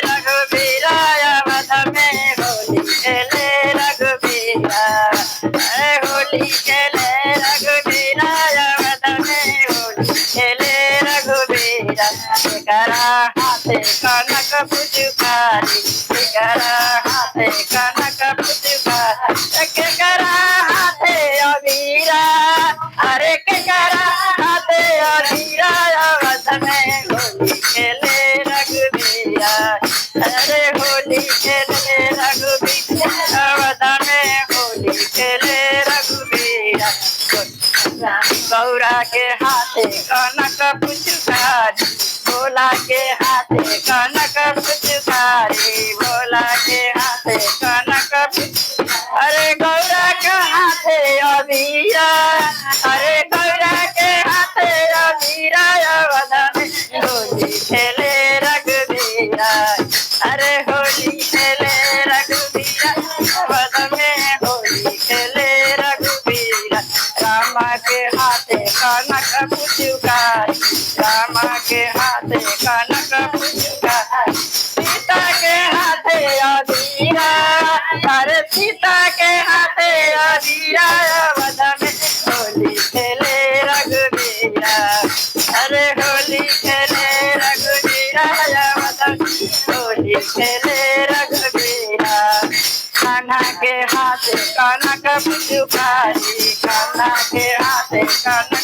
रघुबीरा अवध में होली खेले रघुबीरा होली खेले रघुबीरा अवध में होली खेले रघुबीरा करा हाथे कनक पुचकारी करा हाथे कनक पुचकारी करा हाथे अबीरा अरे के करा हाथे अबीरा अवध में होली खेले रघुबीरा अरे होली खेले रघुबीरा अवध में होली खेले रघुबीरा गौरा के हाथे कनक पुचकारी भोला के हाथे कनक पुचकारी भोला के हाथे कनक अरे गौरा के हाथे अबीरा अरे गौरा के हाथे अबीरा अवध में होली खेले रघुबीरा अरे होली खेले रघुबीरा अवध में होली खेले रघुबीरा रामा के हाथे कनक पुचकारी रामा के हाथे कनक पुचकारी सीता के हाथे अबीरा अरे सीता के हाथे अबीरा अवध में होली खेले रघुबीरा अरे होली खेले रघुबीरा अवध में होली खेले रघुबीरा कान्हा के हाथे कनक पुचकारी कान्हा के हाथे कनक